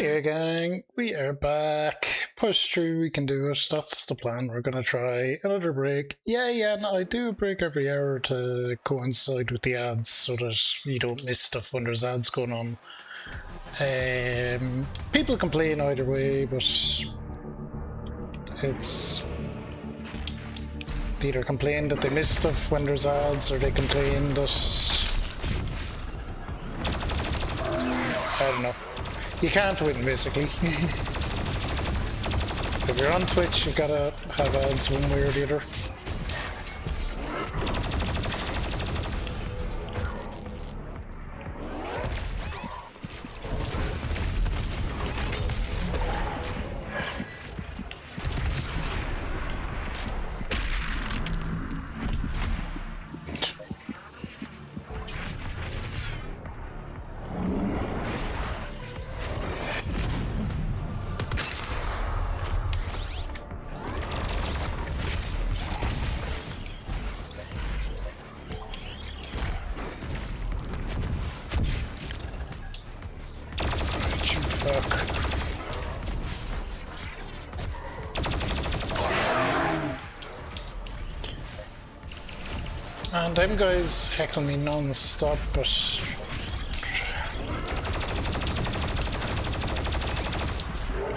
Hey gang, we are back. Push through, we can do it. That's the plan. We're gonna try another break. Yeah, no, I do a break every hour to coincide with the ads so that you don't miss stuff when there's ads going on. People complain either way, but it's either complain that they miss stuff when there's ads, or they complain that I don't know. You can't win, basically. If you're on Twitch, you gotta have ads one way or the other. And them guys heckle me non-stop, but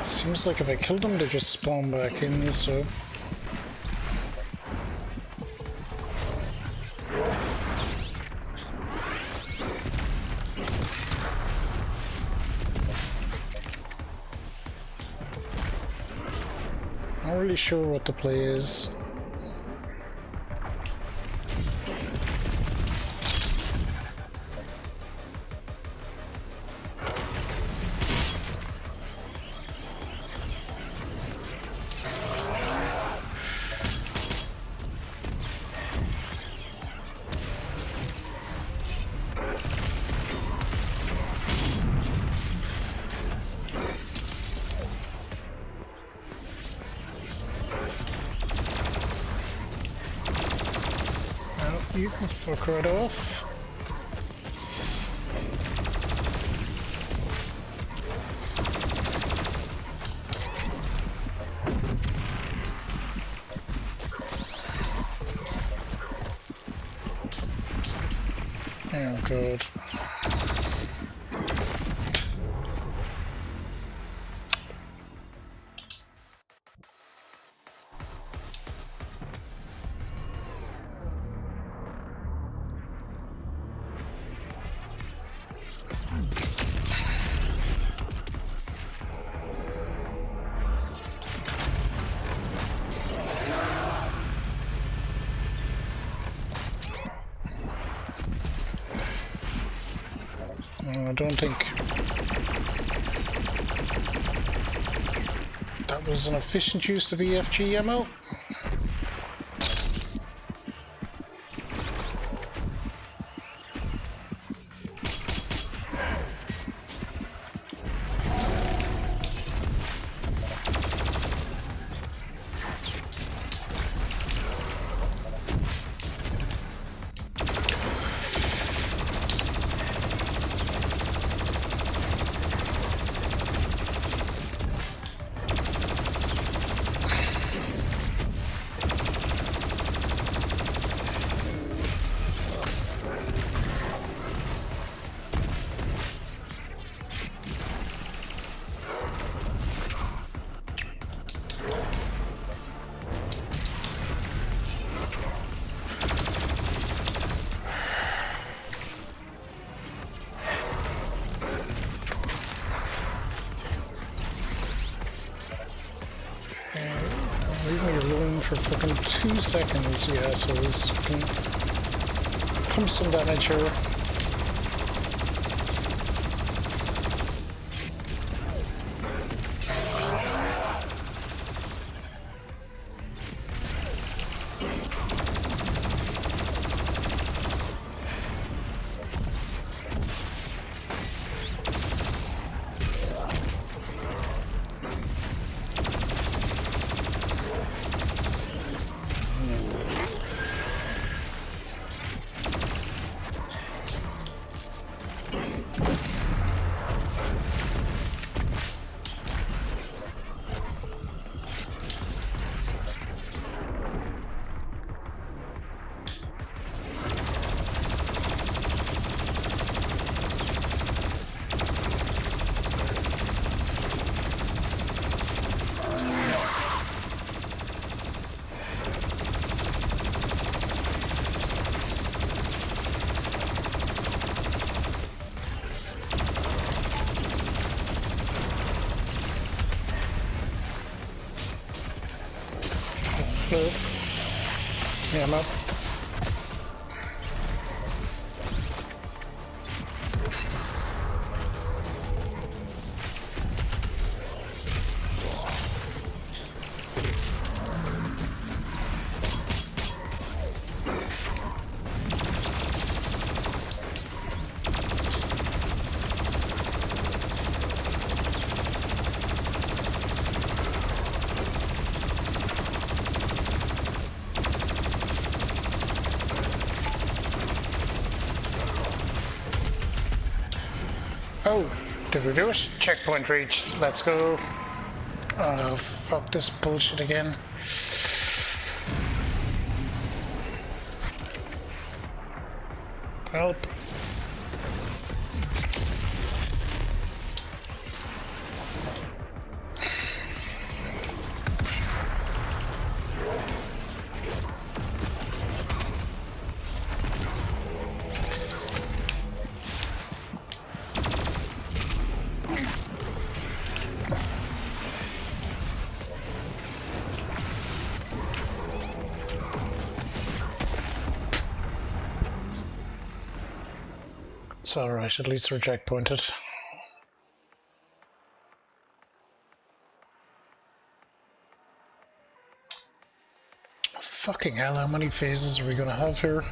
it seems like if I kill them, they just spawn back in, so not really sure what the play is. You can fuck right off. Oh god. I don't think that was an efficient use of EFG ammo. Leave me alone for fucking 2 seconds, you assholes. Can pump some damage here. fluid. Yeah, I'm up. Oh, did we do it? Checkpoint reached. Let's go. Oh, fuck this bullshit again. Help. It's alright, at least we're checkpointed. Fucking hell, how many phases are we gonna have here?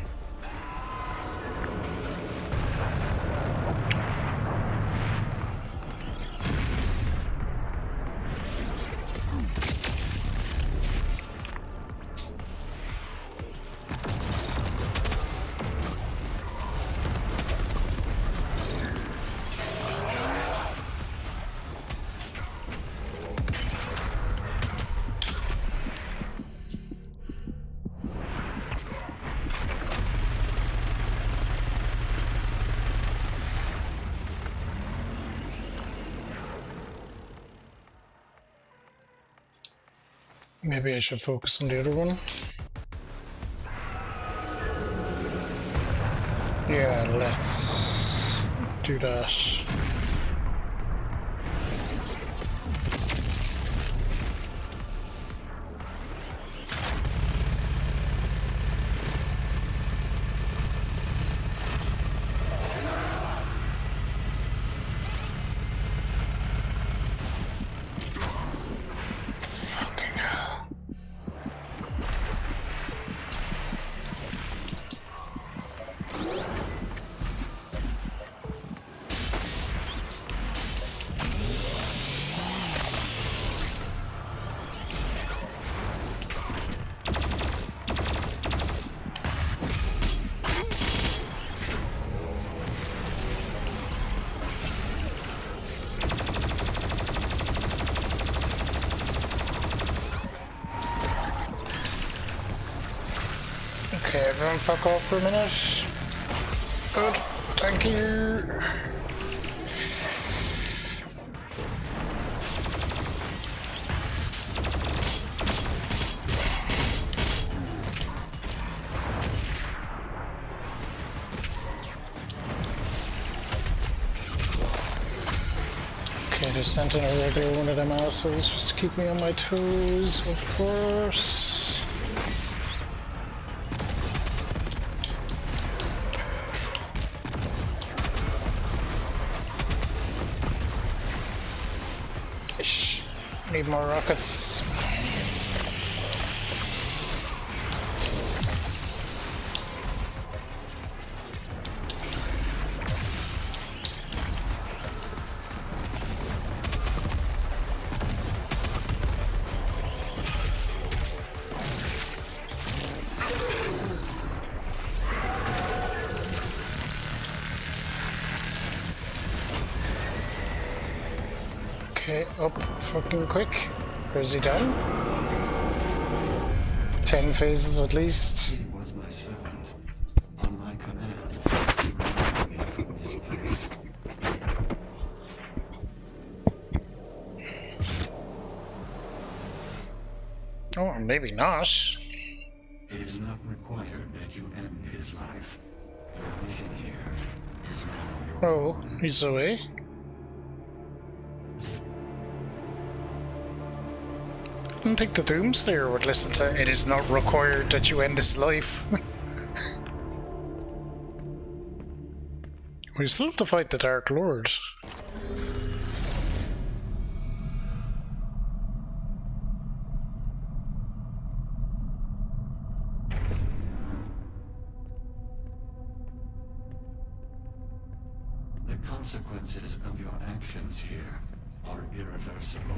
Maybe I should focus on the other one. Yeah, let's do that. Okay, everyone fuck off for a minute. Good, thank you. Okay, they sent in a regular one of them assholes just to keep me on my toes, of course. Need more rockets. Okay, up fucking quick. Where's he done? 10 phases at least. He was my servant. On my command, he removed me from this place. Oh, maybe not. It is not required that you end his life. Your mission here is now your Oh, he's away. didn't think the Doomslayer would listen to it is not required that you end his life. We still have to fight the Dark Lord. The consequences of your actions here are irreversible.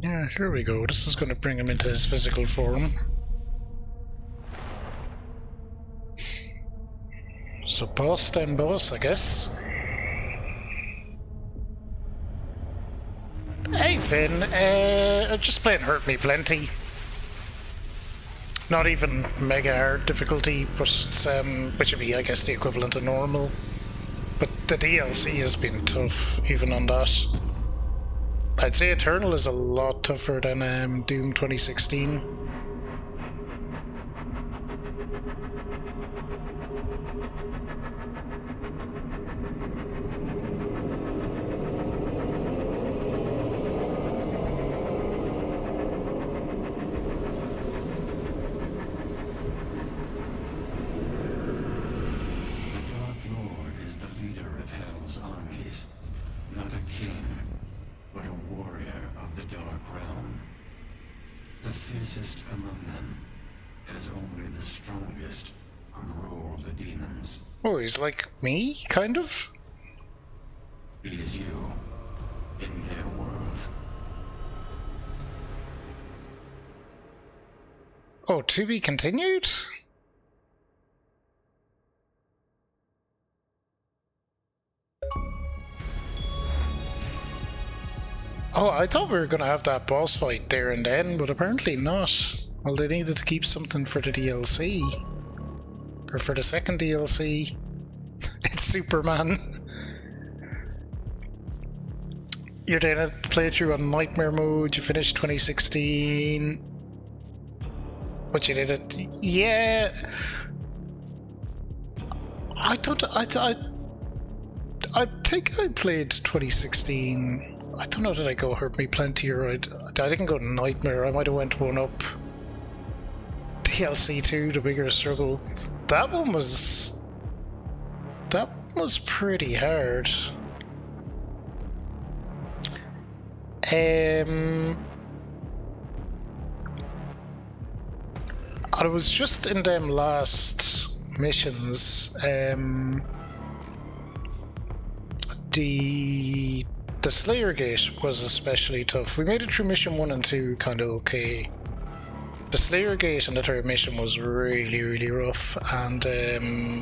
Yeah, here we go. This is going to bring him into his physical form. So boss then boss, I guess. Hey Finn, just playing Hurt Me Plenty. Not even mega hard difficulty, but it's, which would be, I guess, the equivalent of normal. But the DLC has been tough, even on that. I'd say Eternal is a lot tougher than Doom 2016. Oh, he's like me, kind of? He is you, in their world. Oh, to be continued? Oh, I thought we were gonna have that boss fight there and then, but apparently not. Well, they needed to keep something for the DLC. Or for the second DLC. It's Superman. You're doing a playthrough on Nightmare mode, you finished 2016. What you did it? Yeah. I think I played 2016. I don't know, did I go Hurt Me Plenty or I didn't go Nightmare. I might have went one up. DLC 2, The Bigger Struggle. That one was pretty hard. I was just in them last missions. The Slayer Gate was especially tough. We made it through mission 1 and 2 kind of okay. The Slayer Gate and the third mission was really, really rough, and a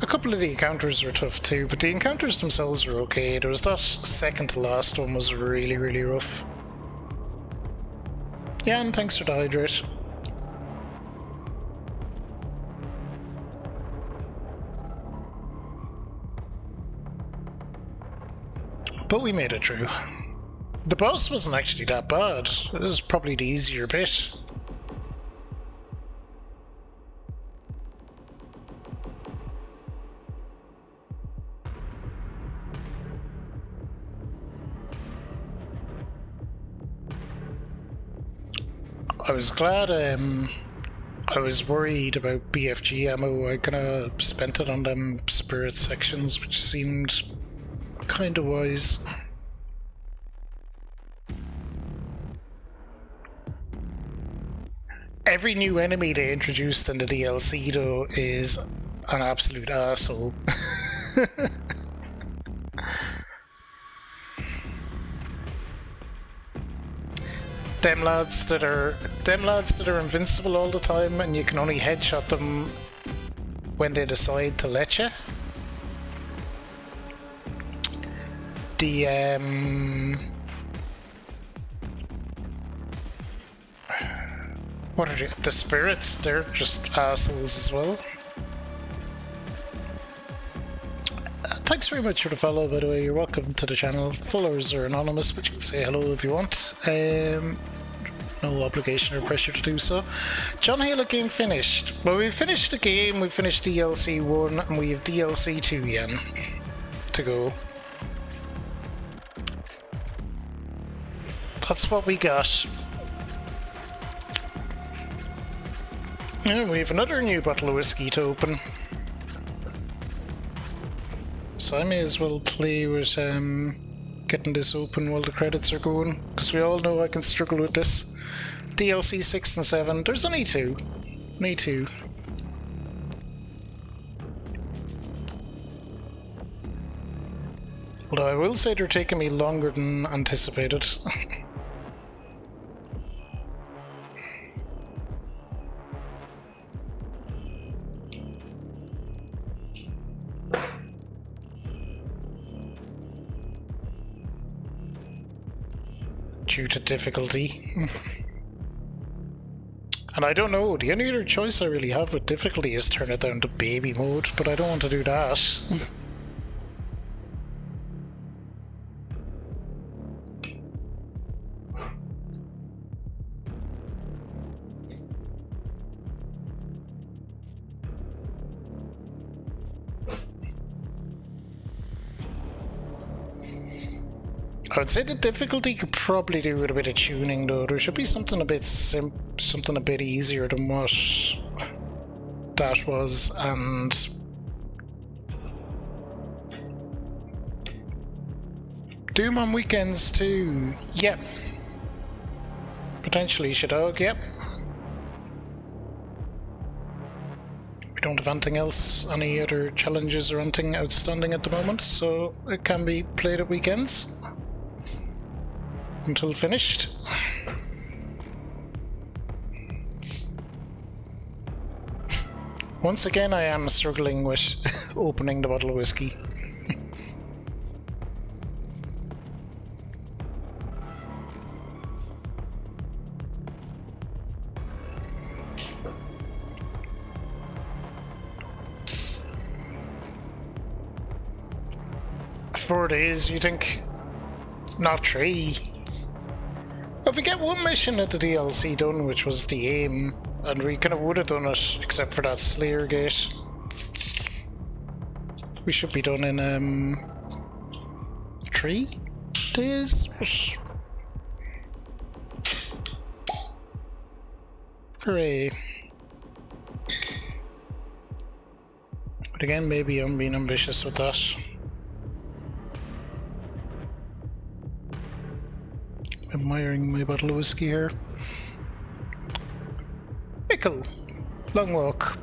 couple of the encounters were tough too, but the encounters themselves were okay. There was that second to last one was really, really rough. Yeah, and thanks for the hydrate. But we made it through. The boss wasn't actually that bad. It was probably the easier bit. I was glad I was worried about BFG ammo. I kinda spent it on them spirit sections, which seemed kinda wise. Every new enemy they introduced in the DLC, though, is an absolute asshole. Them lads that are invincible all the time, and you can only headshot them when they decide to let you. What are the spirits? They're just assholes as well. Thanks very much for the follow, by the way. You're welcome to the channel. Followers are anonymous, but you can say hello if you want. No obligation or pressure to do so. John Halo game finished. Well, we finished the game, we finished DLC 1, and we have DLC 2 yen to go. That's what we got. And we have another new bottle of whiskey to open. So I may as well play with getting this open while the credits are going, because we all know I can struggle with this. DLC 6 and 7. There's only 2. Only 2. Although I will say they're taking me longer than anticipated. Due to difficulty. And I don't know, the only other choice I really have with difficulty is turn it down to baby mode, but I don't want to do that. I would say the difficulty could probably do with a bit of tuning, though. There should be something a bit something a bit easier than what that was, and Doom on weekends too. Yep. Potentially Shadog. Yep. We don't have anything else, any other challenges or anything outstanding at the moment, so it can be played at weekends. Until finished. Once again, I am struggling with opening the bottle of whiskey. Four days, you think? Not 3. If we get one mission at the DLC done, which was the aim, and we kind of would have done it, except for that Slayer gate, we should be done in 3 days. Hooray! But again, maybe I'm being ambitious with that. Admiring my bottle of whiskey here. Mickle! Long walk.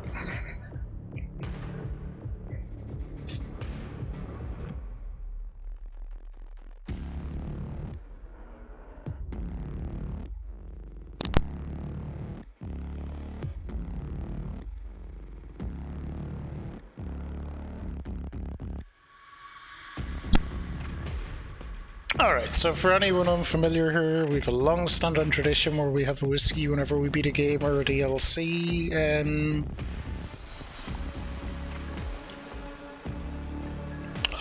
Alright, so for anyone unfamiliar here, we have a long-standing tradition where we have a whiskey whenever we beat a game or a DLC,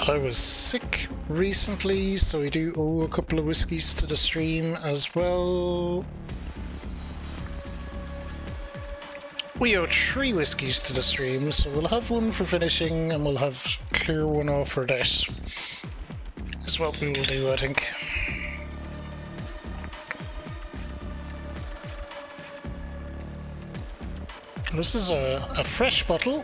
I was sick recently, so we do owe a couple of whiskeys to the stream as well. We owe 3 whiskeys to the stream, so we'll have one for finishing and we'll have clear one off for that. Is what we will do, I think. This is a fresh bottle.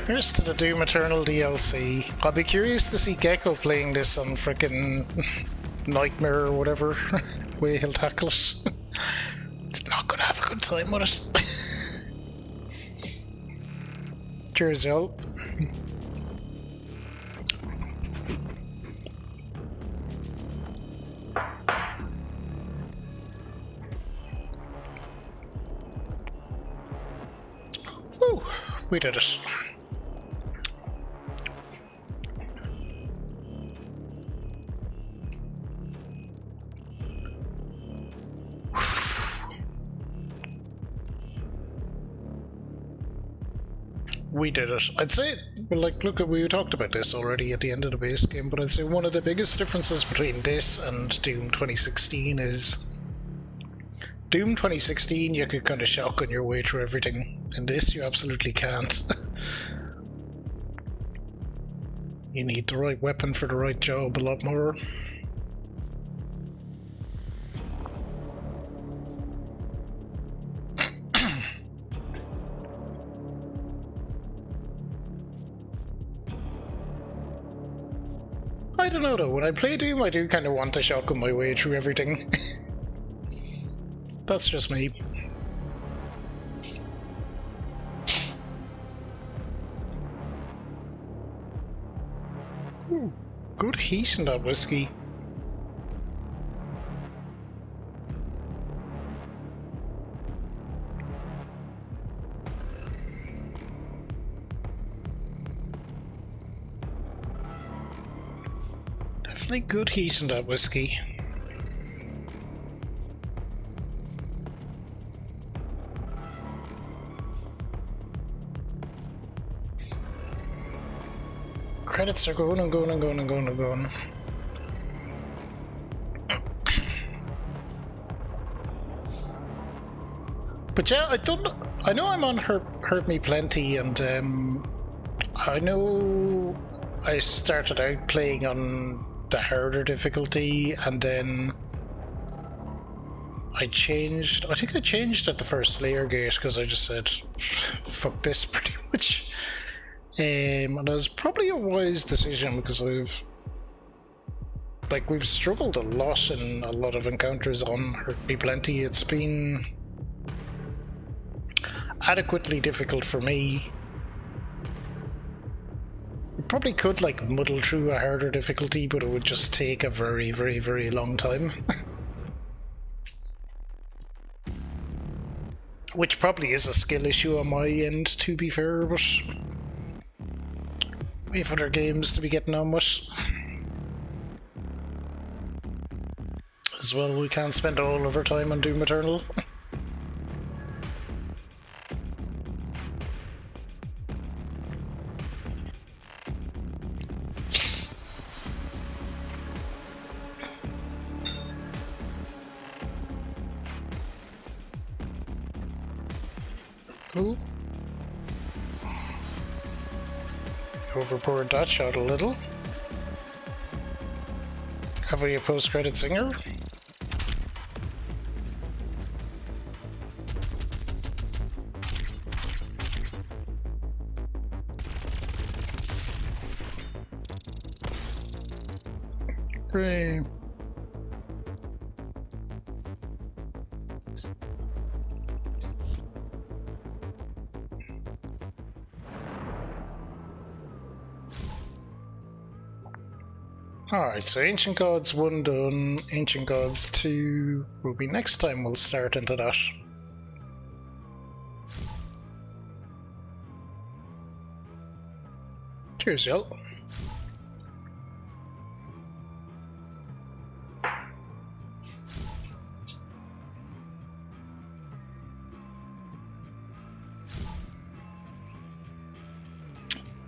Here's to the Doom Eternal DLC. I'll be curious to see Gecko playing this on frickin' Nightmare or whatever way he'll tackle it. He's not gonna have a good time with it. Cheers, y'all. Woo! We did it. we did it. I'd say, well, like, look, we talked about this already at the end of the base game, but I'd say one of the biggest differences between this and Doom 2016 is Doom 2016, you could kind of shotgun your way through everything. In this, you absolutely can't. You need the right weapon for the right job a lot more. I don't know though, when I play Doom I do kind of want to shotgun my way through everything. That's just me. Ooh, good heat in that whiskey. Definitely good heat in that whiskey. Credits are going and going and going and going and going. But yeah, I know I'm on Hurt Me Plenty, and I know I started out playing on the harder difficulty, and then I think I changed at the first Slayer gate because I just said, fuck this pretty much. And it was probably a wise decision because we've struggled a lot in a lot of encounters on Hurt Me Plenty. It's been adequately difficult for me. We probably could like muddle through a harder difficulty, but it would just take a very, very, very long time. Which probably is a skill issue on my end, to be fair, but we have other games to be getting on with. As well, we can't spend all of our time on Doom Eternal. Cool. Overpoured that shot a little. Have we a post-credit singer? Great. Alright, so Ancient Gods 1 done, Ancient Gods 2 will be next time we'll start into that. Cheers, y'all.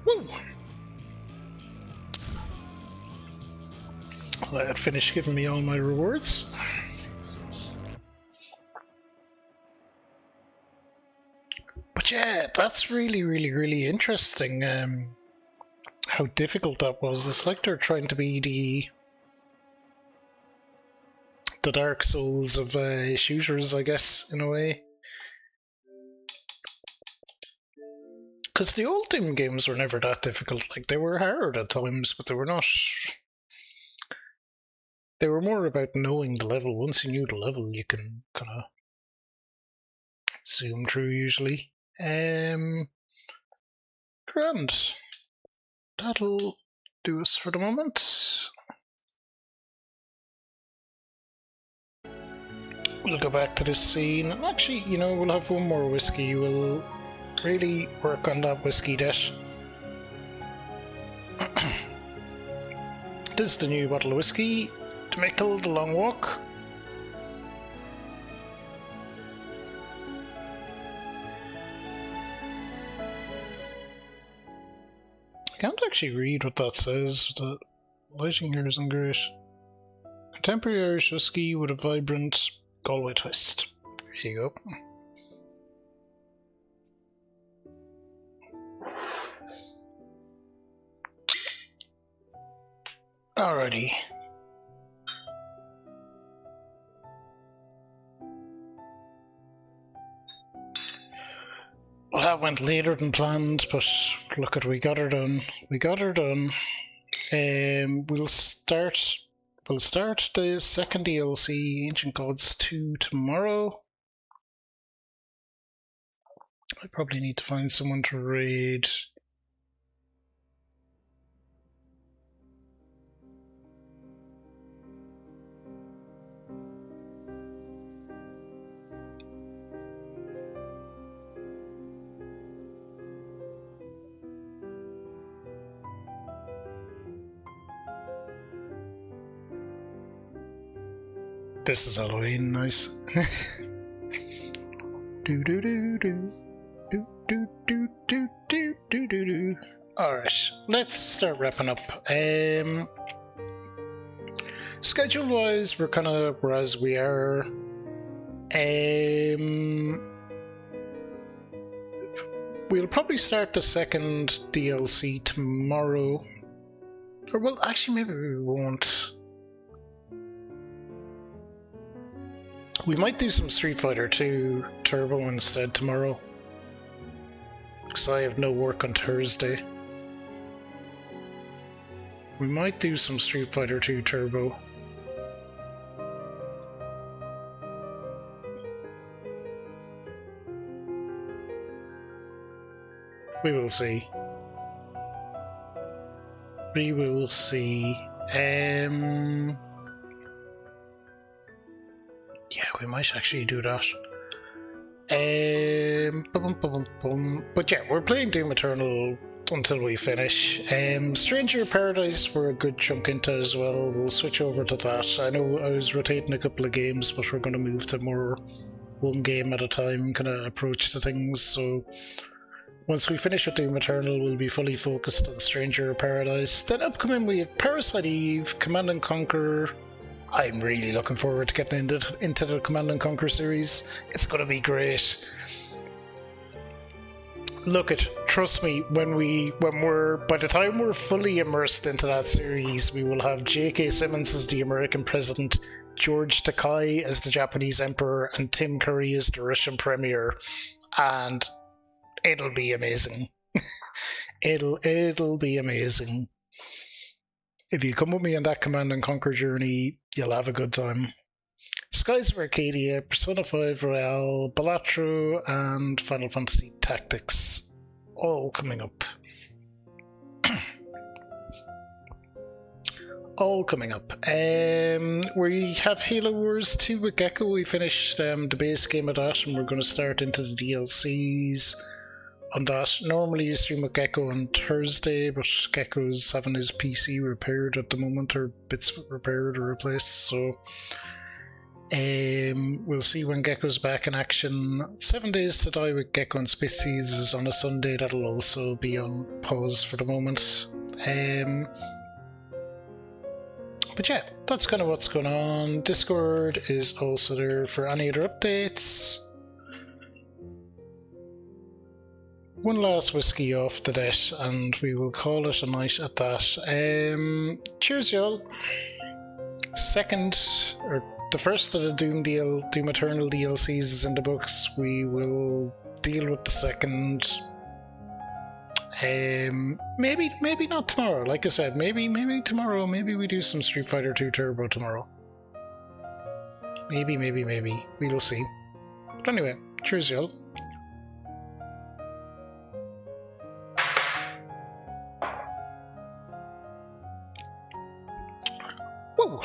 Woo! Let it finish giving me all my rewards. But yeah, that's really, really, really interesting. How difficult that was. It's like they're trying to be the Dark Souls of shooters, I guess, in a way. Because the old Doom games were never that difficult. Like, they were hard at times, but they were not. They were more about knowing the level. Once you knew the level, you can kind of zoom through usually. Grand. That'll do us for the moment. We'll go back to this scene. And actually, you know, we'll have one more whiskey. We'll really work on that whiskey debt. This is the new bottle of whiskey. To make the long walk. actually read what that says. The lighting here isn't great. Contemporary Irish whiskey with a vibrant Galway twist. There you go. Alrighty. Well, that went later than planned, but look at, we got her done. We got her done. We'll start the second DLC, Ancient Gods 2, tomorrow. I probably need to find someone to raid. This is Halloween, nice. do do do do do do do do do do do do. Alright, let's start wrapping up. Schedule wise, we're kind of as we are. We'll probably start the second DLC tomorrow. Or well, actually, maybe we won't. We might do some Street Fighter 2 Turbo instead tomorrow, because I have no work on Thursday. We might do some Street Fighter 2 Turbo. We will see. We will see. Yeah, we might actually do that. But yeah, we're playing Doom Eternal until we finish. Stranger Paradise we're a good chunk into as well. We'll switch over to that. I know I was rotating a couple of games, but we're going to move to more one game at a time kind of approach to things. So once we finish with Doom Eternal, we'll be fully focused on Stranger Paradise. Then upcoming we have Parasite Eve, Command and Conquer. I'm really looking forward to getting into the Command and Conquer series. It's going to be great. Look it, trust me, by the time we're fully immersed into that series, we will have J.K. Simmons as the American president, George Takei as the Japanese emperor, and Tim Curry as the Russian premier, and it'll be amazing. It'll be amazing. If you come with me on that Command and Conquer journey, you'll have a good time. Skies of Arcadia, Persona 5 Royale, Balatro, and Final Fantasy Tactics, all coming up. All coming up. We have Halo Wars 2 with Gecko. We finished the base game of that, and we're going to start into the DLCs on that. Normally you stream with Gecko on Thursday, but Gecko's having his PC repaired at the moment, or bits repaired or replaced, so we'll see when Gecko's back in action. 7 Days to Die with Gecko and Spitsies is on a Sunday. That'll also be on pause for the moment. But yeah, that's kind of what's going on. Discord is also there for any other updates. One last whiskey off the debt, and we will call it a night at that. Cheers, y'all. The first of the Doom Eternal DLCs is in the books. We will deal with the second. Maybe not tomorrow. Like I said, maybe tomorrow. Maybe we do some Street Fighter 2 Turbo tomorrow. Maybe. We'll see. But anyway, cheers, y'all. Whoa.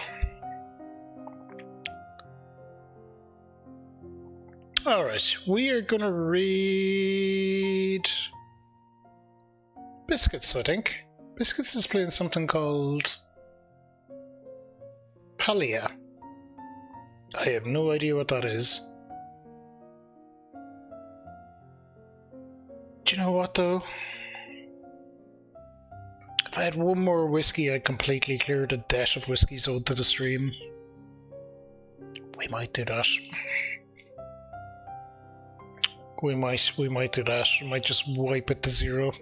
Alright, we are gonna read Biscuits, I think. Biscuits is playing something called Palia. I have no idea what that is. Do you know what though? I had one more whiskey, I'd completely clear the debt of whiskies owed to the stream. We might do that. We might do that. We might just wipe it to 0.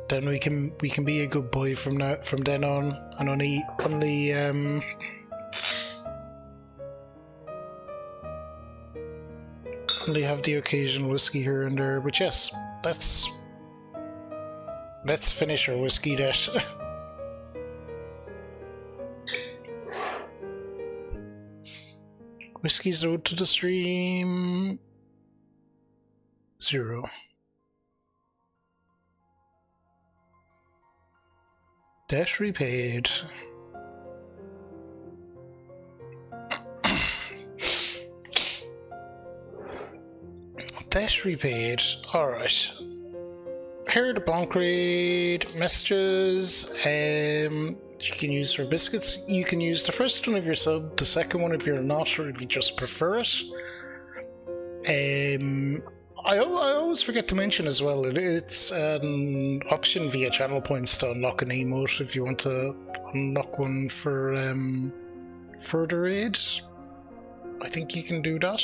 Then we can be a good boy from then on, and only have the occasional whiskey here and there. But yes, let's finish our whiskey debt. Whiskey's owed to the stream 0. Debt repaid. Debt repaid. Alright. Here are the bonk raid messages. You can use for biscuits. You can use the first one if you're sub, the second one if you're not, or if you just prefer it. I always forget to mention as well, it's an option via channel points to unlock an emote if you want to unlock one for the raid. I think you can do that.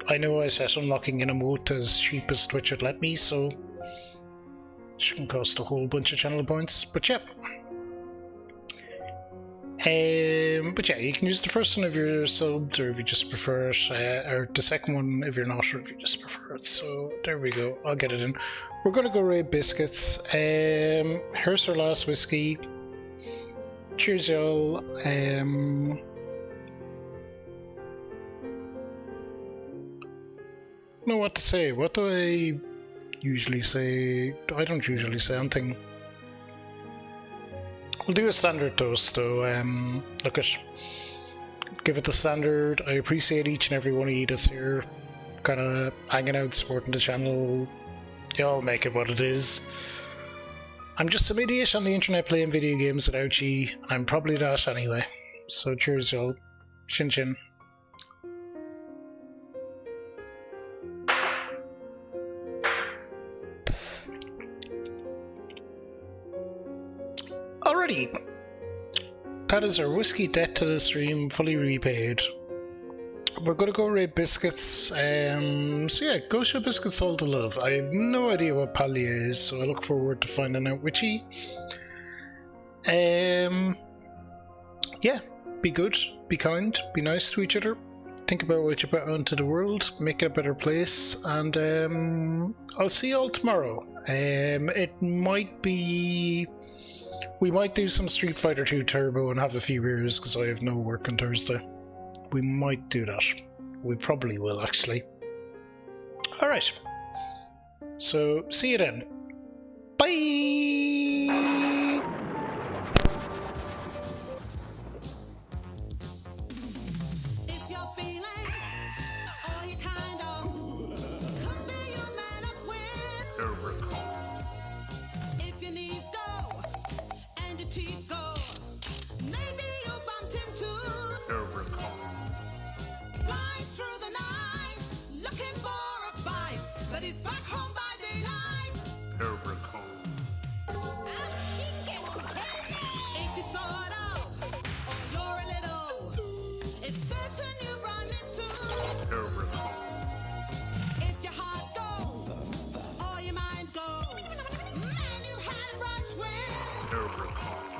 I know I set unlocking an emote as cheap as Twitch would let me, so it shouldn't cost a whole bunch of channel points, but yeah. But yeah, you can use the first one if you're subbed, or if you just prefer it, or the second one if you're not, or if you just prefer it. So there we go, I'll get it in. We're gonna go raid biscuits. Here's our last whiskey. Cheers, y'all. Know what to say. What do I usually say? I don't usually say anything. We'll do a standard toast though. Look at, give it the standard. I appreciate each and every one of you that's here, kind of hanging out, supporting the channel. Y'all make it what it is. I'm just some idiot on the internet playing video games without you. I'm probably that anyway. So cheers, y'all. Shin shin. Alrighty, that is our whiskey debt to the stream fully repaid. We're gonna go raid biscuits. So yeah, go show biscuits all the love. I have no idea what Palia is, so I look forward to finding out which he. Yeah, be good, be kind, be nice to each other. Think about what you put out into the world, make it a better place, and I'll see you all tomorrow. It might be. We might do some Street Fighter 2 Turbo and have a few beers because I have no work on Thursday. We might do that. We probably will, actually. Alright. So, see you then. Bye! Overcome.